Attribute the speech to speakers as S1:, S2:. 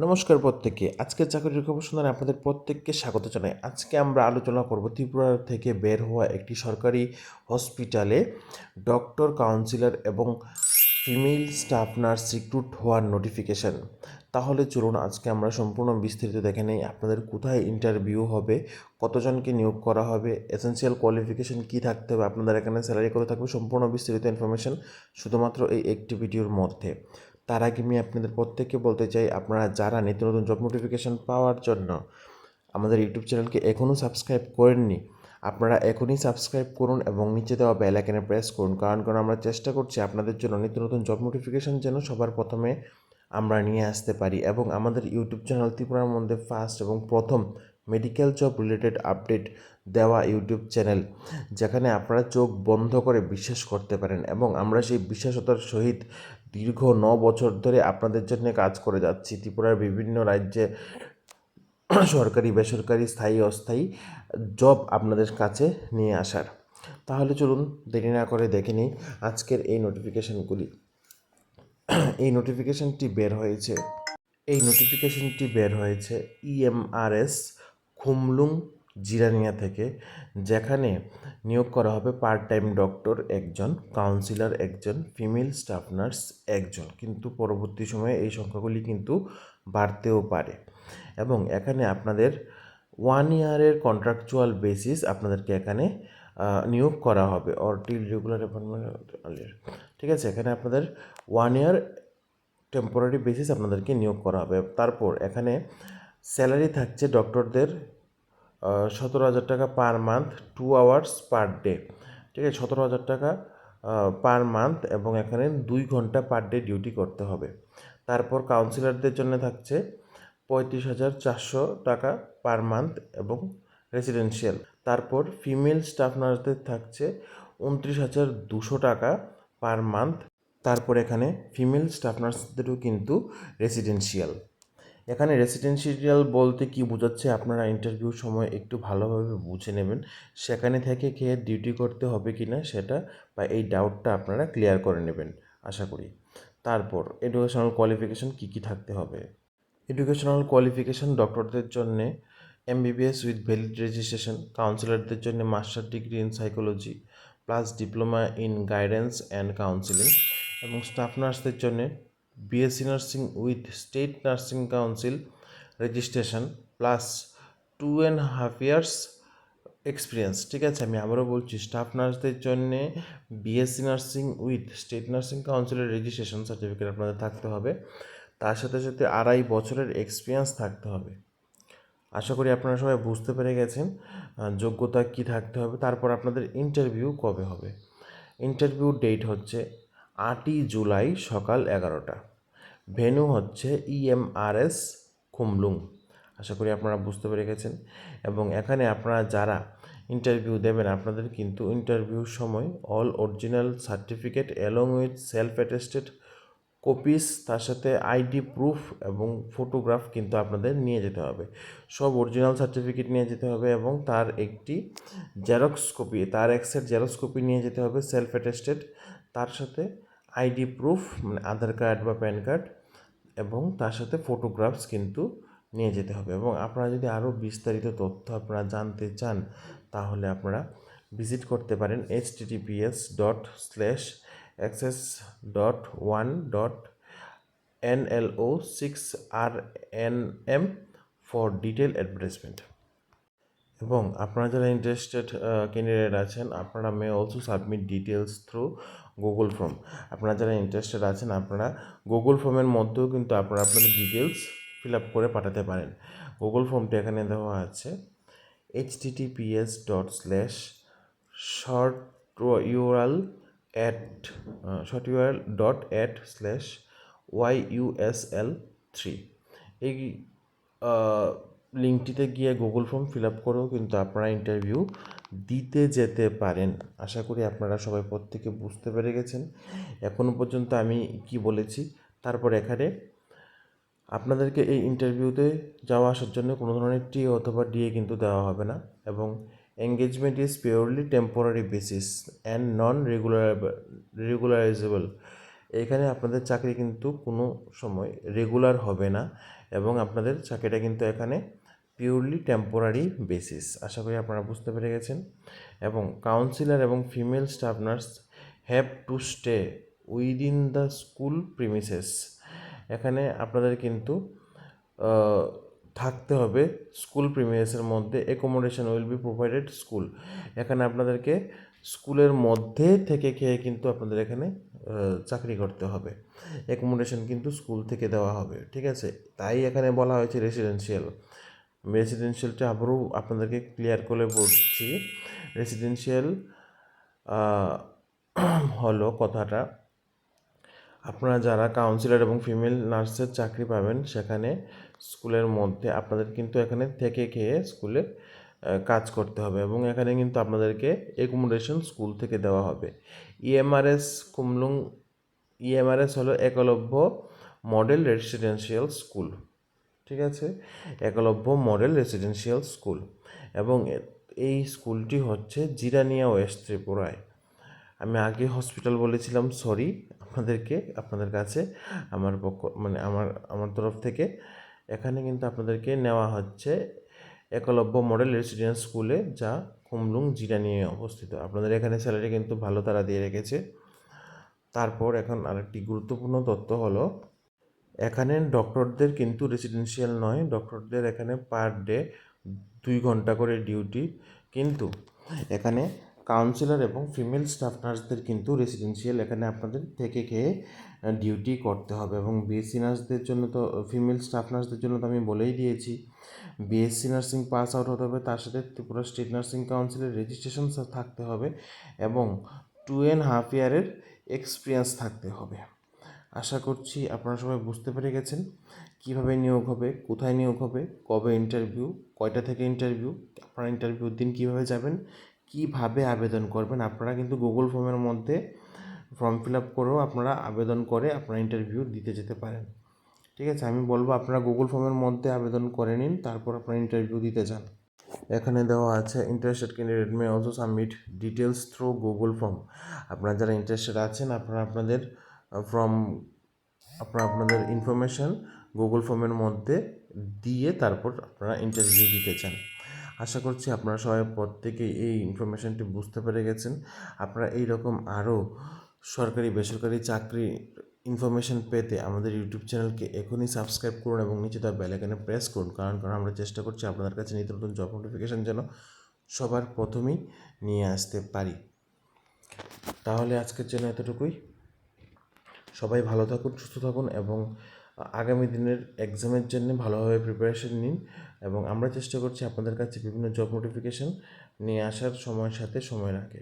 S1: নমস্কার প্রত্যেককে। আজকের চাকরির খবর শুনানি আপনাদের প্রত্যেককে স্বাগত জানাই। আজকে আমরা আলোচনা করব ত্রিপুরা থেকে বের হওয়া একটি সরকারি হসপিটালে ডক্টর, কাউন্সিলর এবং ফিমেল স্টাফ নার্স রিক্রুট হওয়ার নোটিফিকেশান। তাহলে চলুন আজকে আমরা সম্পূর্ণ বিস্তারিত দেখে নেই আপনাদের কোথায় ইন্টারভিউ হবে, কতজনকে নিয়োগ করা হবে, এসেনশিয়াল কোয়ালিফিকেশন কী থাকতে হবে, আপনাদের এখানে স্যালারি কত থাকবে, সম্পূর্ণ বিস্তারিত ইনফরমেশন শুধুমাত্র এই একটি ভিডিওর মধ্যে। তার আগে আমি আপনাদের প্রত্যেককে বলতে চাই, আপনারা যারা নিত্য নতুন জব নোটিফিকেশান পাওয়ার জন্য আমাদের ইউটিউব চ্যানেলকে এখনও সাবস্ক্রাইব করেননি, আপনারা এখনই সাবস্ক্রাইব করুন এবং নিচে দেওয়া বেল আইকনে প্রেস করুন। কারণ আমরা চেষ্টা করছি আপনাদের জন্য নিত্য নতুন জব নোটিফিকেশান যেন সবার প্রথমে আমরা নিয়ে আসতে পারি। এবং আমাদের ইউটিউব চ্যানেল ত্রিপুরার মধ্যে ফার্স্ট এবং প্রথম মেডিকেল জব রিলেটেড আপডেট দেওয়া ইউটিউব চ্যানেল, যেখানে আপনারা চোখ বন্ধ করে বিশ্বাস করতে পারেন এবং আমরা সেই বিশ্বাসতার সহিত দীর্ঘ 9 বছর ধরে আপনাদের জন্য কাজ করে যাচ্ছি ত্রিপুরার বিভিন্ন রাজ্যে সরকারি, বেসরকারি, স্থায়ী, অস্থায়ী জব আপনাদের কাছে নিয়ে আসার। তাহলে চলুন দেরি না করে দেখে নিই আজকের এই নোটিফিকেশানগুলি। এই নোটিফিকেশনটি বের হয়েছে ইএমআরএস খুমলুং জিরানিয়া থেকে, যেখানে নিয়োগ করা হবে পার্ট টাইম ডক্টর একজন, কাউন্সিলর একজন, ফিমেল স্টাফ নার্স একজন, কিন্তু পরবর্তী সময়ে এই সংখ্যাগুলি কিন্তু বাড়তেও পারে। এবং এখানে আপনাদের 1 ইয়ারের কন্ট্রাকচুয়াল বেসিস আপনাদেরকে এখানে নিয়োগ করা হবে, অর টিল রেগুলার অ্যাপয়েন্টমেন্ট। ঠিক আছে, এখানে আপনাদের 1 ইয়ার টেম্পোরারি বেসিস আপনাদেরকে নিয়োগ করা হবে। তারপর এখানে স্যালারি থাকছে ডক্টরদের 17,000 টাকা per month, 2 hours per day. ঠিক আছে, 17,000 টাকা পার মান্থ এবং এখানে 2 ঘন্টা পার ডে ডিউটি করতে হবে। তারপর কাউন্সিলরদের জন্য থাকছে 35,400 টাকা পার মান্থ এবং রেসিডেন্সিয়াল। তারপর ফিমেল স্টাফ নার্সদের থাকছে 29,200 টাকা পার মান্থ। তারপর এখানে ফিমেল স্টাফ নার্সদেরও কিন্তু রেসিডেন্সিয়াল। এখানে রেসিডেন্সিয়াল বলতে কি বোঝাচ্ছে আপনারা ইন্টারভিউর সময় একটু ভালোভাবে বুঝে নেবেন, সেখানে থেকে খেয়ে ডিউটি করতে হবে কি না সেটা বা এই ডাউটটা আপনারা ক্লিয়ার করে নেবেন আশা করি। তারপর এডুকেশনাল কোয়ালিফিকেশন কী কী থাকতে হবে। এডুকেশনাল কোয়ালিফিকেশন ডক্টরদের জন্যে এমবিবিএস উইথ ভ্যালিড রেজিস্ট্রেশন, কাউন্সিলরদের জন্য master degree in psychology plus diploma in guidance and counselling, এবং স্টাফ নার্সদের জন্য BSc nursing with state nursing council registration plus 2.5 years experience. ঠিক আছে, আমি আবারও বলছি, স্টাফ নার্সদের জন্যে BSc nursing with state nursing কাউন্সিলের রেজিস্ট্রেশন সার্টিফিকেট আপনাদের থাকতে হবে, তার সাথে সাথে 2.5 বছরের এক্সপিরিয়েন্স থাকতে হবে। আশা করি আপনারা সবাই বুঝতে পেরে গেছেন যোগ্যতা কি থাকতে হবে। তারপর আপনাদের ইন্টারভিউ কবে হবে। ইন্টারভিউ ডেট হচ্ছে 8ই জুলাই সকাল 11টা। ভেন্যু হচ্ছে ইএমআরএস খুমলুং। আশা করি আপনারা বুঝতে পেরে গেছেন। এবং এখানে আপনারা যারা ইন্টারভিউ দেবেন, আপনাদের কিন্তু ইন্টারভিউর সময় all original certificate along with self attested copies, তার সাথে আইডি প্রুফ এবং ফটোগ্রাফ কিন্তু আপনাদের নিয়ে যেতে হবে। সব অরিজিনাল সার্টিফিকেট নিয়ে যেতে হবে এবং তার একটি জেরক্স কপি, তার এক সেট জেরক্স কপি নিয়ে যেতে হবে সেলফ অ্যাটেস্টেড, তার সাথে আইডি প্রুফ মানে আধার কার্ড বা প্যান কার্ড, এবং তার সাথে ফটোগ্রাফস কিন্তু নিয়ে যেতে হবে। এবং আপনারা যদি আরও বিস্তারিত তথ্য আপনারা জানতে চান, তাহলে আপনারা ভিজিট করতে পারেন https://access.1.nlo6rnm ফর ডিটেল অ্যাডভার্টাইজমেন্ট। এবং আপনারা যারা ইন্টারেস্টেড ক্যান্ডিডেট আছেন, আপনারা may also submit details through Google form. আপনারা যারা ইন্টারেস্টেড আছেন, আপনারা গুগল ফর্মের মধ্যেও কিন্তু আপনারা আপনাদের ডিটেলস ফিল আপ করে পাঠাতে পারেন। গুগল ফর্মটি এখানে দেওয়া আছে https://shorturl.at/yusl3। এই লিঙ্কটিতে গিয়ে গুগল ফর্ম ফিল আপ করেও কিন্তু আপনারা ইন্টারভিউ দিতে যেতে পারেন। আশা করি আপনারা সবাই প্রত্যেকে বুঝতে পেরে গেছেন এখনও পর্যন্ত আমি কি বলেছি। তারপর এখানে আপনাদেরকে এই ইন্টারভিউতে যাওয়া আসার জন্য কোনো ধরনের টি অথবা ডিএ কিন্তু দেওয়া হবে না, এবং engagement is purely temporary basis and non regularisable. এখানে আপনাদের চাকরি কিন্তু কোনো সময় রেগুলার হবে না, এবং আপনাদের চাকরিটা কিন্তু এখানে পিওরলি টেম্পোরারি বেসিস। আশা করি আপনারা বুঝতে পেরে গেছেন। এবং কাউন্সিলর এবং female staff nurse have to stay within the school premises. এখানে আপনাদের কিন্তু থাকতে হবে স্কুল প্রিমিসেসের মধ্যে। Accommodation will be provided school. এখানে আপনাদেরকে স্কুলের মধ্যে থেকে খেয়ে কিন্তু আপনাদের এখানে চাকরি করতে হবে। অ্যাকোমোডেশন কিন্তু স্কুল থেকে দেওয়া হবে, ঠিক আছে। তাই এখানে বলা হয়েছে রেসিডেন্সিয়াল। রেসিডেন্সিয়ালটা আবারও আপনাদেরকে ক্লিয়ার করে বলছি। রেসিডেন্সিয়াল হলো কথাটা, আপনারা যারা কাউন্সিলর এবং ফিমেল নার্সের চাকরি পাবেন সেখানে স্কুলের মধ্যে আপনাদের কিন্তু এখানে থেকে খেয়ে স্কুলে কাজ করতে হবে এবং এখানে কিন্তু আপনাদেরকে অ্যাকোমোডেশন স্কুল থেকে দেওয়া হবে। ইএমআরএস কুমলুং, ইএমআরএস হলো একলব্য মডেল রেসিডেন্সিয়াল স্কুল, ঠিক আছে, একলব্য মডেল রেসিডেন্সিয়াল স্কুল। এবং এই স্কুলটি হচ্ছে জিরানিয়া ওয়েস্ট ত্রিপুরায়। আমি আগে হসপিটাল বলেছিলাম, সরি আপনাদের কাছে আমার আমার তরফ থেকে। এখানে কিন্তু আপনাদেরকে নেওয়া হচ্ছে একলব্য মডেল রেসিডেন্স স্কুলে, যা কুমলুং জিরানিয়ায় অবস্থিত। আপনাদের এখানে স্যালারি কিন্তু ভালো তারা দিয়ে রেখেছে। তারপর এখন আরেকটি গুরুত্বপূর্ণ তথ্য হলো, এখানে ডক্টরদের কিন্তু রেসিডেন্সিয়াল নয়, ডক্টরদের এখানে পার ডে 2 ঘন্টা করে ডিউটি। কিন্তু এখানে কাউন্সিলর এবং ফিমেল স্টাফ নার্সদের কিন্তু রেসিডেন্সিয়াল, এখানে আপনাদের থেকে খেয়ে ডিউটি করতে হবে। এবং বিএসসি নার্সদের জন্য তো, ফিমেল স্টাফ নার্সদের জন্য তো আমি বলেই দিয়েছি, বিএসসি নার্সিং পাস আউট হতে হবে, তার সাথে ত্রিপুরা স্টেট নার্সিং কাউন্সিলের রেজিস্ট্রেশন থাকতে হবে এবং 2.5 ইয়ারের এক্সপিরিয়েন্স থাকতে হবে। আশা করছি আপনারা সবাই বুঝতে পেরে গেছেন কীভাবে নিয়োগ হবে, কোথায় নিয়োগ হবে, কবে ইন্টারভিউ, কয়টা থেকে ইন্টারভিউ, আপনারা ইন্টারভিউর দিন কীভাবে যাবেন, কীভাবে আবেদন করবেন। আপনারা কিন্তু গুগল ফর্মের মধ্যে ফর্ম ফিল আপ করেও আপনারা আবেদন করে আপনারা ইন্টারভিউ দিতে যেতে পারেন, ঠিক আছে। আমি বলবো আপনারা গুগল ফর্মের মধ্যে আবেদন করে নিন, তারপর আপনারা ইন্টারভিউ দিতে যান। এখানে দেওয়া আছে interested candidate may also submit details through Google form. আপনারা যারা ইন্টারেস্টেড আছেন আপনারা আপনাদের ইনফরমেশান গুগল ফর্মের মধ্যে দিয়ে তারপর আপনারা ইন্টারভিউ দিতে চান। আশা করছি আপনারা সবাই প্রত্যেকেই এই ইনফরমেশানটি বুঝতে পেরে গেছেন। আপনারা এই রকম আরও সরকারি বেসরকারি চাকরি ইনফরমেশান পেতে আমাদের ইউটিউব চ্যানেলকে এখনই সাবস্ক্রাইব করুন এবং নিচে তার বেল আইকনে প্রেস করুন, কারণ আমরা চেষ্টা করছি আপনাদের কাছে নিত্য নতুন জব নোটিফিকেশান যেন সবার প্রথমেই নিয়ে আসতে পারি। তাহলে আজকের জন্য এতটুকুই। সবাই ভালো থাকুন, সুস্থ থাকুন এবং আগামী দিনের এক্সামের জন্য ভালোভাবে প্রিপারেশন নিন। এবং আমরা চেষ্টা করছি আপনাদের কাছে বিভিন্ন জব নোটিফিকেশান নিয়ে আসার সময়ের সাথে সময় রাখে।